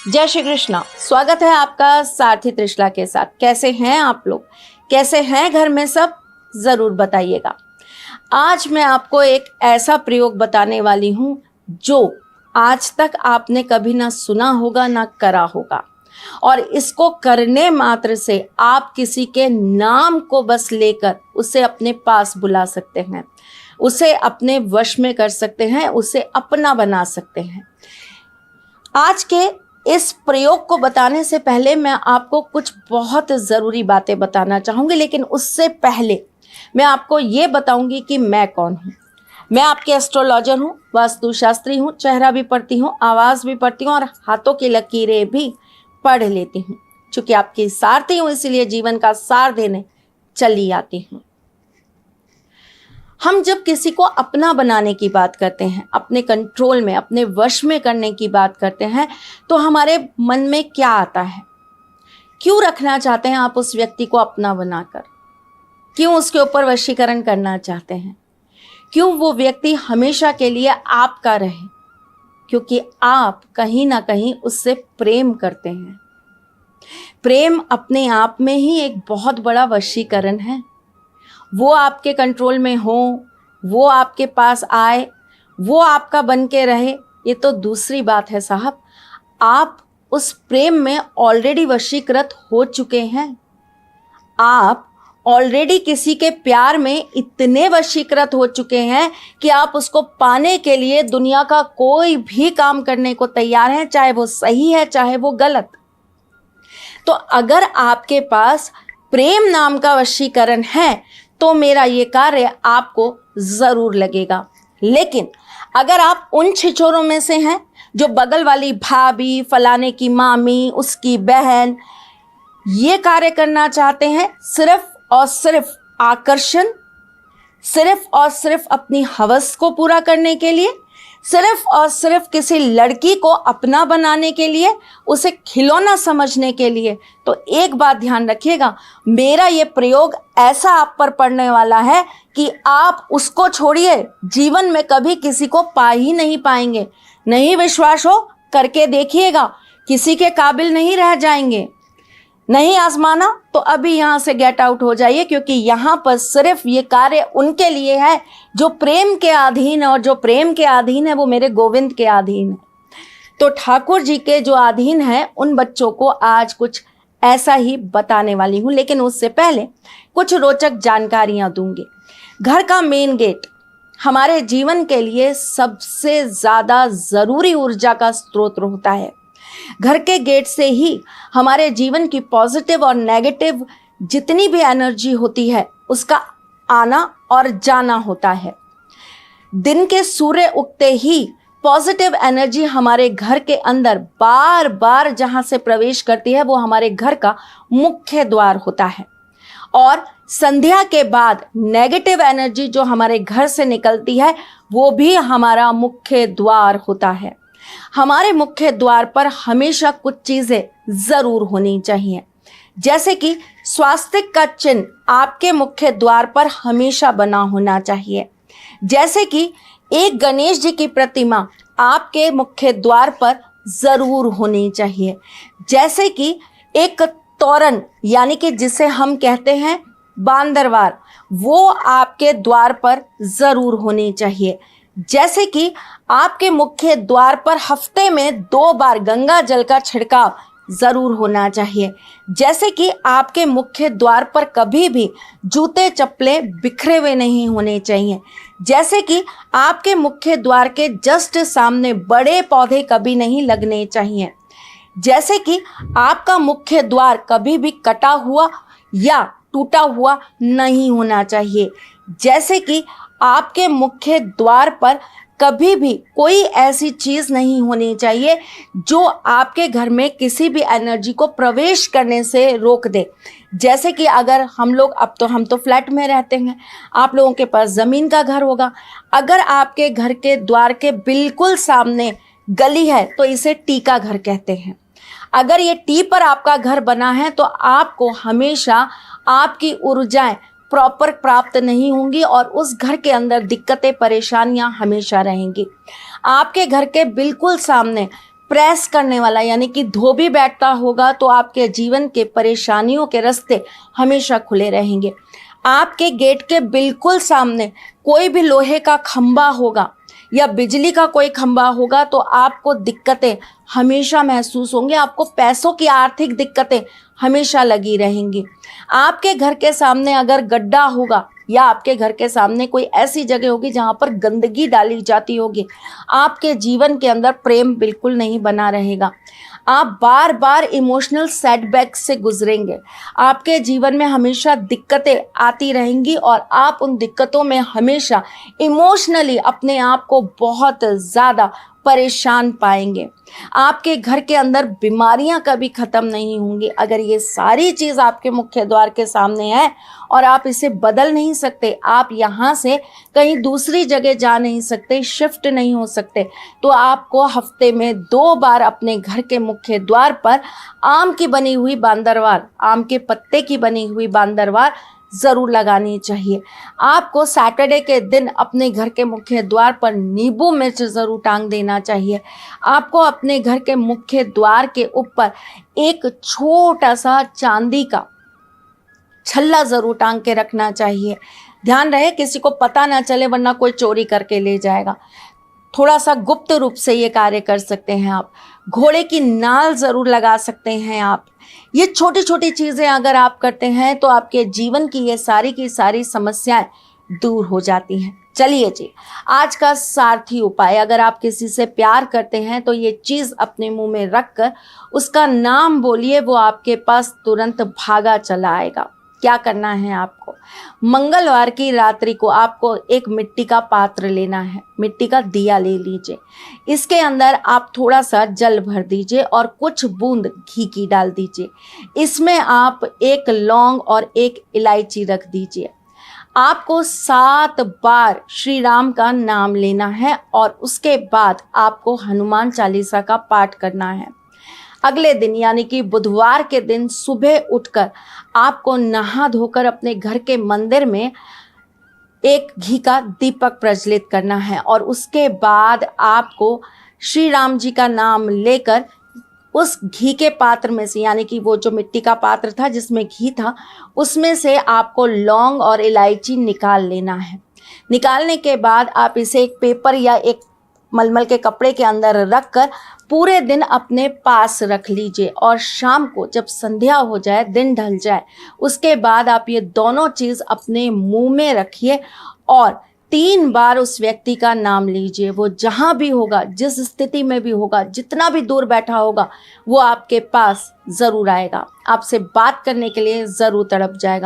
जय श्री कृष्णा। स्वागत है आपका सारथी त्रिशला के साथ। कैसे हैं आप लोग? कैसे हैं घर में सब? ज़रूर बताइएगा। आज मैं आपको एक ऐसा प्रयोग बताने वाली हूँ जो आज तक आपने कभी ना सुना होगा ना करा होगा, और इसको करने मात्र से आप किसी के नाम को बस लेकर उसे अपने पास बुला सकते हैं, उसे अपने वश में कर सकते हैं, उसे अपना बना सकते हैं। आज के इस प्रयोग को बताने से पहले मैं आपको कुछ बहुत ज़रूरी बातें बताना चाहूँगी, लेकिन उससे पहले मैं आपको ये बताऊँगी कि मैं कौन हूँ। मैं आपके एस्ट्रोलॉजर हूँ, वास्तुशास्त्री हूँ, चेहरा भी पढ़ती हूँ, आवाज़ भी पढ़ती हूँ और हाथों की लकीरें भी पढ़ लेती हूँ। चूँकि आपकी सारथी हूँ इसलिए जीवन का सार देने चली आती हूँ। हम जब किसी को अपना बनाने की बात करते हैं, अपने कंट्रोल में, अपने वश में करने की बात करते हैं, तो हमारे मन में क्या आता है? क्यों रखना चाहते हैं आप उस व्यक्ति को अपना बनाकर? क्यों उसके ऊपर वशीकरण करना चाहते हैं? क्यों वो व्यक्ति हमेशा के लिए आपका रहे? क्योंकि आप कहीं ना कहीं उससे प्रेम करते हैं। प्रेम अपने आप में ही एक बहुत बड़ा वशीकरण है। वो आपके कंट्रोल में हो, वो आपके पास आए, वो आपका बन के रहे, ये तो दूसरी बात है साहब। आप उस प्रेम में ऑलरेडी वशीकृत हो चुके हैं। आप ऑलरेडी किसी के प्यार में इतने वशीकृत हो चुके हैं कि आप उसको पाने के लिए दुनिया का कोई भी काम करने को तैयार हैं, चाहे वो सही है चाहे वो गलत। तो अगर आपके पास प्रेम नाम का वशीकरण है तो मेरा ये कार्य आपको ज़रूर लगेगा। लेकिन अगर आप उन छिछोरों में से हैं जो बगल वाली भाभी, फलाने की मामी, उसकी बहन, ये कार्य करना चाहते हैं सिर्फ और सिर्फ आकर्षण, सिर्फ और सिर्फ अपनी हवस को पूरा करने के लिए, सिर्फ और सिर्फ किसी लड़की को अपना बनाने के लिए, उसे खिलौना समझने के लिए, तो एक बात ध्यान रखिएगा, मेरा ये प्रयोग ऐसा आप पर पड़ने वाला है कि आप उसको छोड़िए, जीवन में कभी किसी को पा ही नहीं पाएंगे। नहीं विश्वास हो करके देखिएगा, किसी के काबिल नहीं रह जाएंगे। नहीं आजमाना तो अभी यहाँ से गेट आउट हो जाइए, क्योंकि यहाँ पर सिर्फ ये कार्य उनके लिए है जो प्रेम के अधीन है, और जो प्रेम के अधीन है वो मेरे गोविंद के अधीन है। तो ठाकुर जी के जो अधीन है उन बच्चों को आज कुछ ऐसा ही बताने वाली हूँ, लेकिन उससे पहले कुछ रोचक जानकारियाँ दूंगी। घर का मेन गेट हमारे जीवन के लिए सबसे ज़्यादा ज़रूरी ऊर्जा का स्रोत होता है। घर के गेट से ही हमारे जीवन की पॉजिटिव और नेगेटिव जितनी भी एनर्जी होती है उसका आना और जाना होता है। दिन के सूर्य उगते ही पॉजिटिव एनर्जी हमारे घर के अंदर बार बार जहां से प्रवेश करती है वो हमारे घर का मुख्य द्वार होता है, और संध्या के बाद नेगेटिव एनर्जी जो हमारे घर से निकलती है वो भी हमारा मुख्य द्वार होता है। हमारे मुख्य द्वार पर हमेशा कुछ चीज़ें ज़रूर होनी चाहिए, जैसे कि स्वास्तिक का चिन्ह आपके मुख्य द्वार पर हमेशा बना होना चाहिए, जैसे कि एक गणेश जी की प्रतिमा आपके मुख्य द्वार पर ज़रूर होनी चाहिए, जैसे कि एक तोरण यानी कि जिसे हम कहते हैं बांदरवार, वो आपके द्वार पर ज़रूर होनी चाहिए, जैसे कि आपके मुख्य द्वार पर हफ्ते में 2 बार गंगा जल का छिड़काव ज़रूर होना चाहिए, जैसे कि आपके मुख्य द्वार पर कभी भी जूते चप्पलें बिखरे हुए नहीं होने चाहिए, जैसे कि आपके मुख्य द्वार के जस्ट सामने बड़े पौधे कभी नहीं लगने चाहिए, जैसे कि आपका मुख्य द्वार कभी भी कटा हुआ या टूटा हुआ नहीं होना चाहिए, जैसे कि आपके मुख्य द्वार पर कभी भी कोई ऐसी चीज़ नहीं होनी चाहिए जो आपके घर में किसी भी एनर्जी को प्रवेश करने से रोक दे। जैसे कि अगर हम तो फ्लैट में रहते हैं, आप लोगों के पास ज़मीन का घर होगा, अगर आपके घर के द्वार के बिल्कुल सामने गली है तो इसे टी का घर कहते हैं। अगर ये टी पर आपका घर बना है तो आपको हमेशा आपकी ऊर्जाएं प्रॉपर प्राप्त नहीं होंगी और उस घर के अंदर दिक्कतें परेशानियां हमेशा रहेंगी। आपके घर के बिल्कुल सामने प्रेस करने वाला यानी कि धोबी बैठता होगा, तो आपके जीवन के परेशानियों के रास्ते हमेशा खुले रहेंगे। आपके गेट के बिल्कुल सामने कोई भी लोहे का खंभा होगा या बिजली का कोई खंभा होगा तो आपको दिक्कतें हमेशा महसूस होंगी, आपको पैसों की आर्थिक दिक्कतें हमेशा लगी रहेंगी। आपके घर के सामने अगर गड्ढा होगा या आपके घर के सामने कोई ऐसी जगह होगी जहाँ पर गंदगी डाली जाती होगी, आपके जीवन के अंदर प्रेम बिल्कुल नहीं बना रहेगा। आप बार बार इमोशनल सेटबैक से गुजरेंगे, आपके जीवन में हमेशा दिक्कतें आती रहेंगी और आप उन दिक्कतों में हमेशा इमोशनली अपने आप को बहुत ज़्यादा परेशान पाएंगे। आपके घर के अंदर बीमारियां कभी ख़त्म नहीं होंगी। अगर ये सारी चीज़ आपके मुख्य द्वार के सामने है और आप इसे बदल नहीं सकते, आप यहाँ से कहीं दूसरी जगह जा नहीं सकते, शिफ्ट नहीं हो सकते, तो आपको हफ्ते में 2 बार अपने घर के मुख्य द्वार पर आम की बनी हुई बांदरवार, आम के पत्ते की बनी हुई बांदरवार ज़रूर लगानी चाहिए। आपको सैटरडे के दिन अपने घर के मुख्य द्वार पर नींबू मिर्च ज़रूर टांग देना चाहिए। आपको अपने घर के मुख्य द्वार के ऊपर एक छोटा सा चांदी का छल्ला ज़रूर टांग के रखना चाहिए। ध्यान रहे किसी को पता ना चले, वरना कोई चोरी करके ले जाएगा। थोड़ा सा गुप्त रूप से ये कार्य कर सकते हैं आप। घोड़े की नाल ज़रूर लगा सकते हैं आप। ये छोटी छोटी चीज़ें अगर आप करते हैं तो आपके जीवन की ये सारी की सारी समस्याएं दूर हो जाती हैं। चलिए जी, आज का सारथी उपाय, अगर आप किसी से प्यार करते हैं तो ये चीज़ अपने मुंह में रख कर उसका नाम बोलिए, वो आपके पास तुरंत भागा चला आएगा। क्या करना है आपको? मंगलवार की रात्रि को आपको एक मिट्टी का पात्र लेना है, मिट्टी का दिया ले लीजिए। इसके अंदर आप थोड़ा सा जल भर दीजिए और कुछ बूंद घी की डाल दीजिए। इसमें आप एक लौंग और एक इलायची रख दीजिए। आपको 7 बार श्री राम का नाम लेना है और उसके बाद आपको हनुमान चालीसा का पाठ करना है। अगले दिन यानी कि बुधवार के दिन सुबह उठकर आपको नहा धोकर अपने घर के मंदिर में एक घी का दीपक प्रज्वलित करना है और उसके बाद आपको श्री राम जी का नाम लेकर उस घी के पात्र में से, यानी कि वो जो मिट्टी का पात्र था जिसमें घी था, उसमें से आपको लौंग और इलायची निकाल लेना है। निकालने के बाद आप इसे एक पेपर या एक मलमल के कपड़े के अंदर रखकर पूरे दिन अपने पास रख लीजिए और शाम को जब संध्या हो जाए, दिन ढल जाए, उसके बाद आप ये दोनों चीज़ अपने मुंह में रखिए और 3 बार उस व्यक्ति का नाम लीजिए। वो जहाँ भी होगा, जिस स्थिति में भी होगा, जितना भी दूर बैठा होगा, वो आपके पास ज़रूर आएगा, आपसे बात करने के लिए ज़रूर तड़प जाएगा।